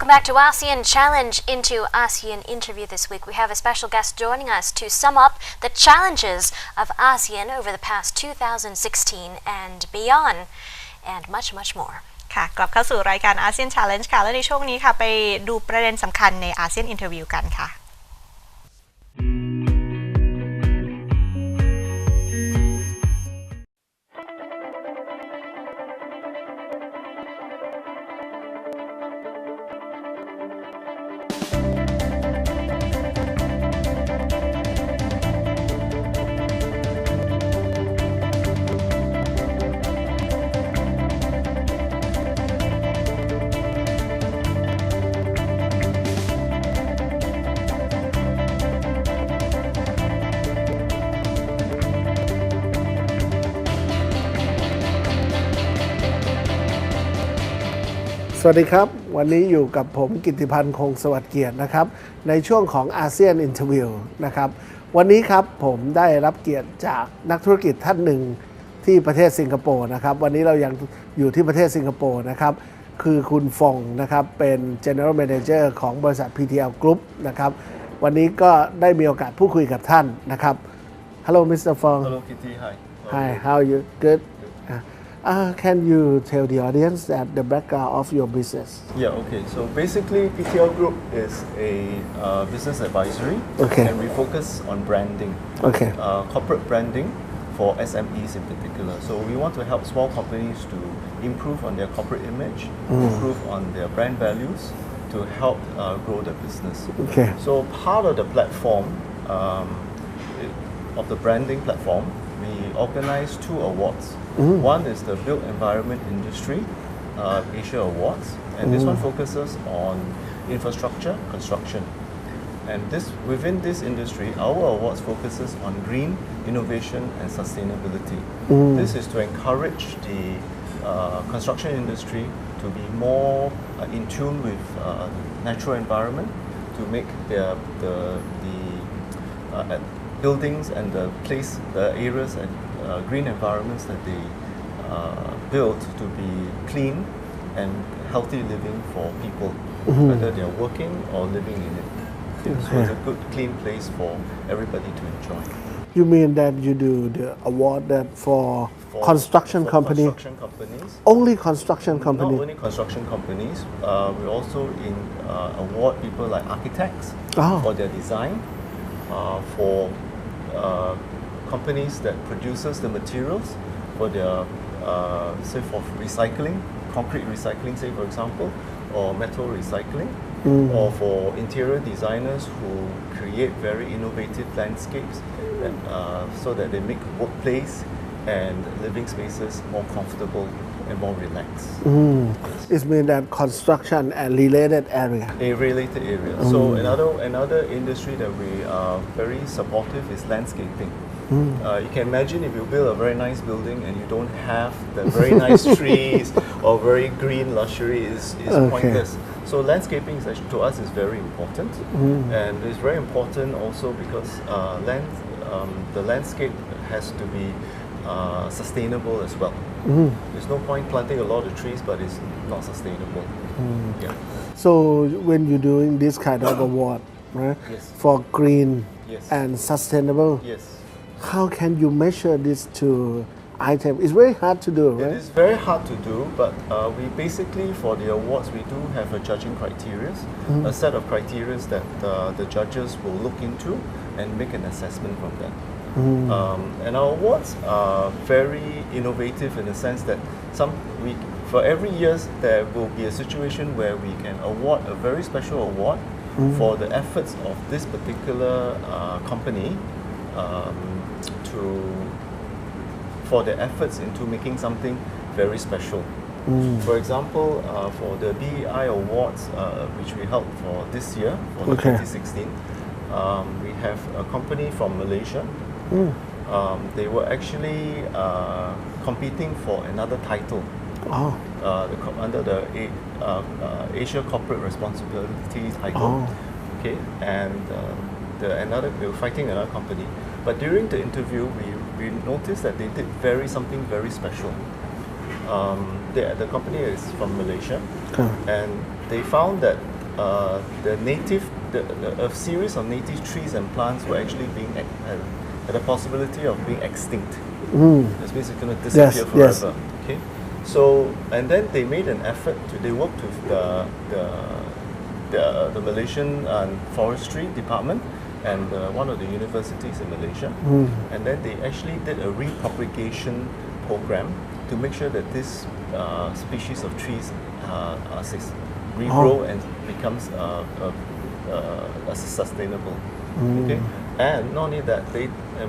back to ASEAN Challenge into ASEAN Interview this week. We have a special guest joining us to sum up the challenges of ASEAN over the past 2016 and beyond, and much, much more. ค่ะกลับเข้าสู่รายการ ASEAN Challenge ค่ะและในช่วงนี้ค่ะไปดูประเด็นสำคัญใน ASEAN Interview กันค่ะสวัสดีครับวันนี้อยู่กับผมกิตติพันธ์คงสวัสดิ์เกียรตินะครับในช่วงของ ASEAN Interview นะครับวันนี้ครับผมได้รับเกียรติจากนักธุรกิจท่านหนึ่งที่ประเทศสิงคโปร์นะครับวันนี้เรายังอยู่ที่ประเทศสิงคโปร์นะครับคือคุณฟงนะครับเป็น General Manager ของบริษัท PTL Group นะครับวันนี้ก็ได้มีโอกาสพูดคุยกับท่านนะครับ Hello Mr. Fong Hello Kitty hi how are you good Can you tell the audience that the background of your business? Yeah, okay. So basically, PTL Group is a business advisory, and we focus on branding, corporate branding for SMEs in particular. So we want to help small companies to improve on their corporate image, improve on their brand values, to help grow their business. So part of the platform, of the branding platform, we organize 2 awards. One is the Built Environment Industry Asia Awards, and this one focuses on infrastructure construction. And within this industry, our awards focuses on green innovation and sustainability. This is to encourage the construction industry to be more in tune with natural environment, to make the buildings and the areas and green environments that they build to be clean and healthy living for people, whether they are working or living in it. So it's a good, clean place for everybody to enjoy. You mean that you do the award that for construction companies? Construction companies. Only construction companies? Not only construction companies. We also award people like architects for their design, for companies that produces the materials for their say for recycling, concrete recycling, say for example, or metal recycling, or for interior designers who create very innovative landscapes that, so that they make workplace and living spaces more comfortable and more relaxed. It means that construction and related area. A related area. So another industry that we are very supportive is landscaping. You can imagine if you build a very nice building and you don't have the very nice trees or very green luxury is pointless. So landscaping to us is very important, and it's very important also because the landscape has to be sustainable as well. There's no point planting a lot of trees, but it's not sustainable. Yeah. So when you're doing this kind of award, right, for green and sustainable, how can you measure these 2 items? It's very hard to do, right? It is very hard to do, but we basically, for the awards, we do have a judging criteria, a set of criteria that the judges will look into and make an assessment from that. And our awards are very innovative in the sense that for every year there will be a situation where we can award a very special award for the efforts of this particular company for the efforts into making something very special. For example, for the BEI Awards, which we held for this year, for 2016, we have a company from Malaysia. They were actually competing for another title under the Asia Corporate Responsibility title. Okay, and they were fighting another company. But during the interview, we noticed that they did something very special. The company is from Malaysia, and they found that a series of native trees and plants were actually being had a possibility of being extinct. This means it's going to disappear forever. Okay, so and then they made an effort they worked with the Malaysian forestry department and one of the universities in Malaysia, and then they actually did a repropagation program to make sure that this species of trees regrow and becomes sustainable. Okay, and not only that,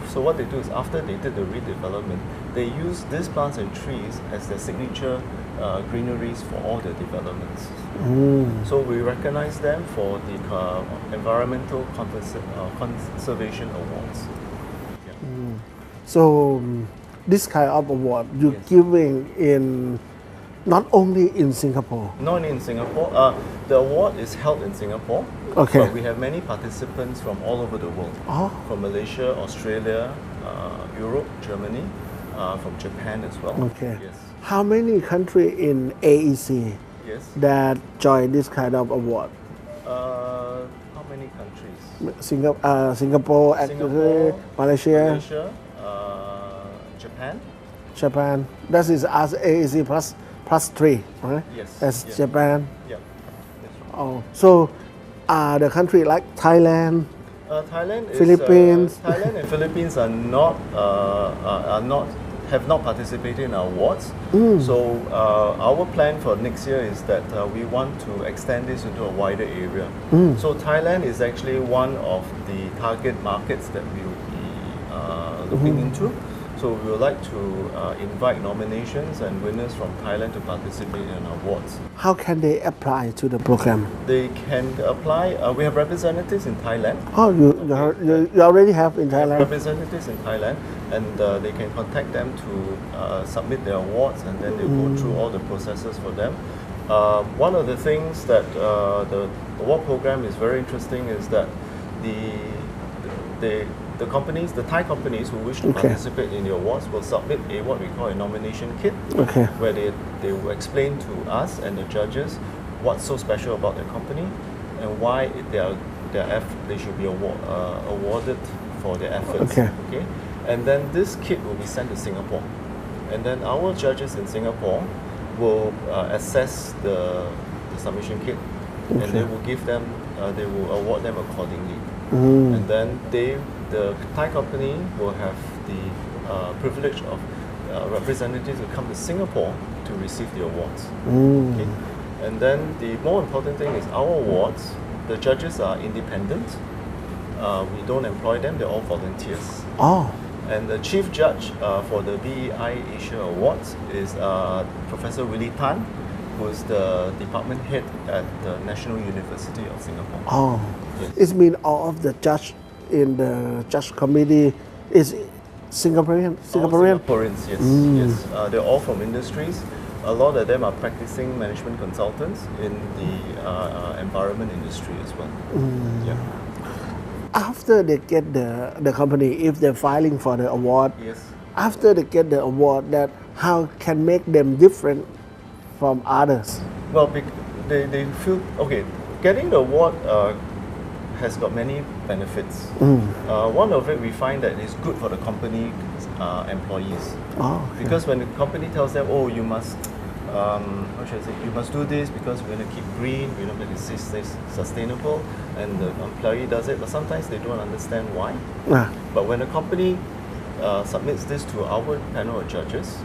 so what they do is after they did the redevelopment, they use these plants and trees as their signature greeneries for all their developments. So we recognize them for the environmental conservation awards. So this kind of award you're giving in not only in Singapore. Not only in Singapore. The award is held in Singapore. Okay. But we have many participants from all over the world. From Malaysia, Australia, Europe, Germany, from Japan as well. Okay. Yes. How many countries in AEC Yes. that join this kind of award? How many countries? Singapore, actually, Malaysia, Japan. That is as AEC plus 3, right? Yes. As Yes. Japan. Yeah. That's right. Oh, so the country like Thailand. Thailand is, Philippines. Thailand and Philippines have not participated in our awards. So our plan for next year is that we want to extend this into a wider area. So Thailand is actually one of the target markets that we will be looking into. So we would like to invite nominations and winners from Thailand to participate in our awards. How can they apply to the program? They can apply. We have representatives in Thailand. Oh, you already have in Thailand. Representatives in Thailand, and they can contact them to submit their awards, and then they go through all the processes for them. One of the things that the award program is very interesting is that the companies, the Thai companies who wish to participate in the awards will submit what we call a nomination kit, where they will explain to us and the judges what's so special about their company and why they should be awarded for their efforts. Okay? And then this kit will be sent to Singapore, and then our judges in Singapore will assess the submission kit, and they will give them, they will award them accordingly. And then the Thai company will have the privilege of representatives to come to Singapore to receive the awards. Okay? And then the more important thing is our awards, the judges are independent. We don't employ them, they're all volunteers. And the chief judge for the BEI Asia Awards is Professor Willie Tan, who is the department head at the National University of Singapore. Yes. It means all of the judge in the judge committee is Singaporean. All Singaporeans, yes. Yes. They're all from industries. A lot of them are practicing management consultants in the environment industry as well. Yeah. After they get the company, if they're filing for the award, after they get the award, that how can make them different from others? Well, they feel, okay, getting the award has got many benefits. One of it, we find that it's good for the company employees. Because when the company tells them, oh, you must, how should I say, you must do this because we're going to keep green, we're going to make it sustainable, and the employee does it, but sometimes they don't understand why. But when a company submits this to our panel of judges,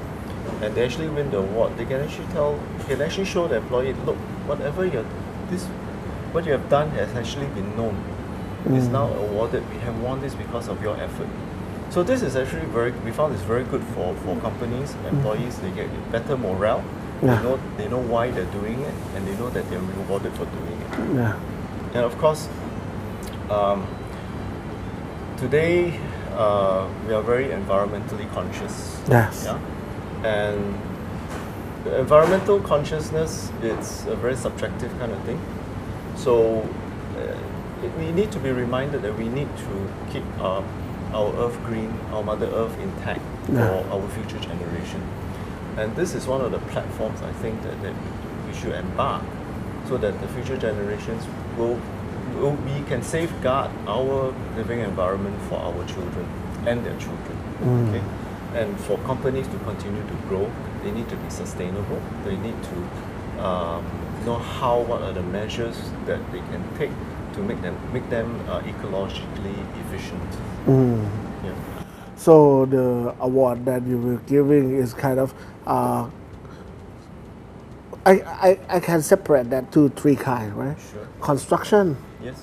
and they actually win the award, they can actually show the employee, look, what you have done has actually been known. It's now awarded. We have won this because of your effort. So this is actually we found this very good for companies, employees. They get better morale. They know why they're doing it, and they know that they're rewarded for doing it. And of course, today we are very environmentally conscious. And the environmental consciousness, it's a very subjective kind of thing. So we need to be reminded that we need to keep our earth green, our Mother Earth intact for our future generation. And this is one of the platforms I think that we should embark so that the future generations we can safeguard our living environment for our children and their children. Okay? And for companies to continue to grow, they need to be sustainable. They need to know what are the measures that they can take to make them ecologically efficient. Yeah. So the award that you were giving is kind of I can separate that to three kinds, right? Sure. Construction, Yes.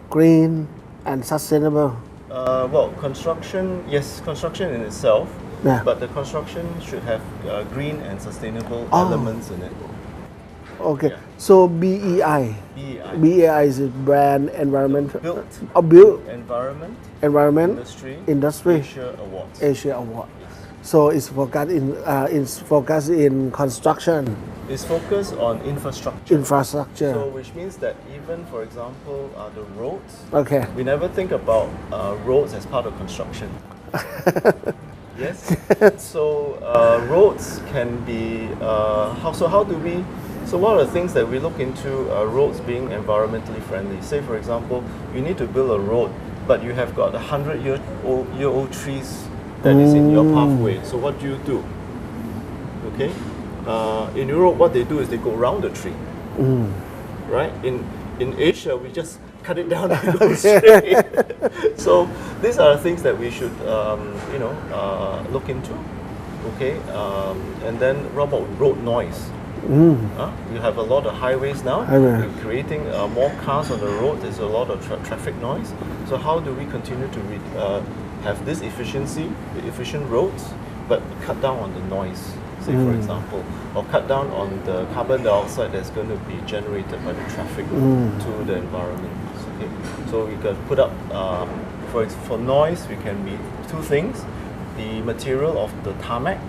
green, and sustainable. Well, construction in itself, Yeah. but the construction should have green and sustainable elements in it. Okay. Yeah. So BEI. BEI. BEI is brand environment. Built Built environment industry Asia Awards. Asia Award. So it's focused in construction It's focused on infrastructure. infrastructure. So which means that even, for example, the roads, Okay. we never think about roads as part of construction. Yes. So roads can be how do we? So one of the things that we look into roads being environmentally friendly. Say, for example, you need to build a road, but you have got 100-year-old trees that is in your pathway. So what do? Okay. In Europe, what they do is they go around the tree. Right? In Asia, we just cut it down and go straight. So these are things that we should, look into. Okay. And then what about road noise? You have a lot of highways now. We're creating more cars on the road. There's a lot of traffic noise. So how do we continue to have this efficient roads, but cut down on the noise? Say, for example, or cut down on the carbon dioxide that's going to be generated by the traffic to the environment. Okay? So we can put up, for noise, we can be two things. The material of the tarmac,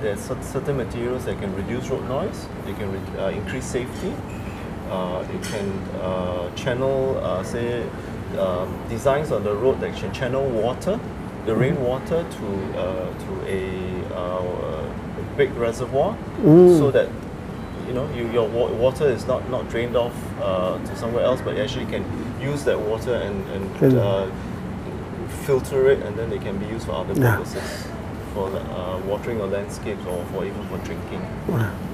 there's certain materials that can reduce road noise, they can increase safety, it can channel, designs on the road that can channel water, the rainwater to a big reservoir, so that your water is not drained off to somewhere else, but you actually can use that water and filter it, and then they can be used for other purposes, for watering a landscapes or even for drinking.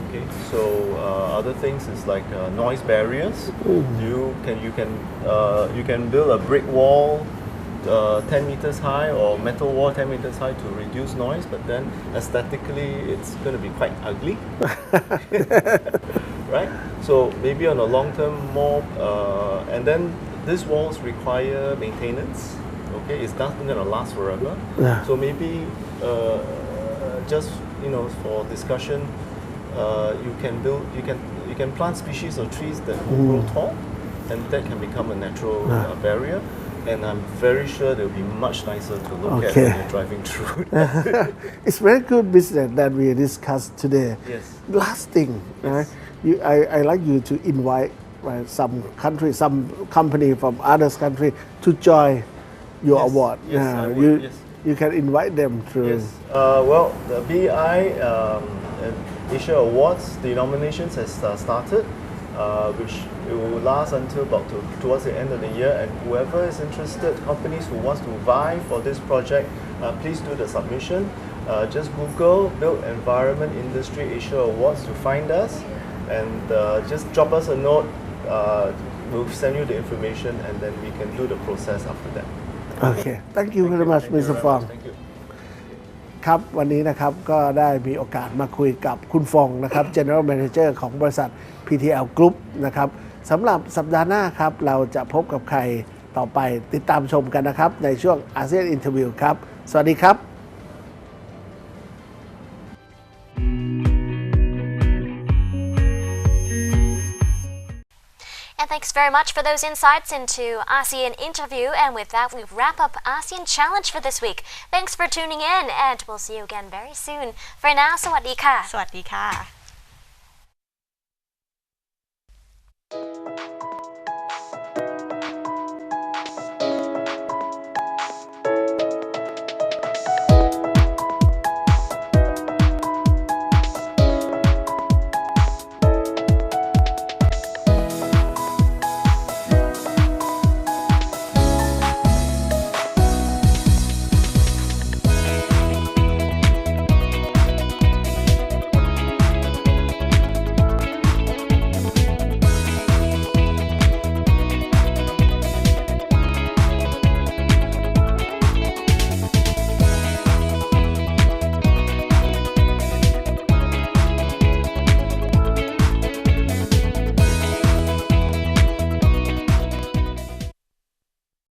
Okay, so other things is like noise barriers. You can build a brick wall 10 meters high or metal wall 10 meters high to reduce noise, but then aesthetically it's going to be quite ugly. Right? So maybe on a long term more, and then these walls require maintenance. Okay, it's not going to last forever. So maybe just for discussion, you can plant species of trees that will grow tall, and that can become a natural barrier. And I'm very sure they'll be much nicer to look at when you're driving through. It's very good business that we discussed today. Yes. Last thing, right? I like you to invite some company from others country to join your award. Yes, I would, yes. You can invite them through. Yes. Well, the BI Asia Awards, the nominations has started, which it will last until about towards the end of the year. And whoever is interested, companies who wants to vie for this project, please do the submission. Just Google Built Environment Industry Asia Awards to find us, and just drop us a note. We'll send you the information, and then we can do the process after that. Okay. Thank you very much, Mr. Fong. Thank you. ครับวันนี้นะครับก็ได้มีโอกาสมาคุยกับคุณฟองนะครับ General Manager ของบริษัท PTL Group นะครับสำหรับสัปดาห์หน้าครับเราจะพบกับใครต่อไปติดตามชมกันนะครับในช่วง ASEAN Interview ครับสวัสดีครับ And thanks very much for those insights into ASEAN Interview. And with that, we wrap up ASEAN Challenge for this week. Thanks for tuning in, and we'll see you again very soon. For now, สวัสดีค่ะ สวัสดีค่ะ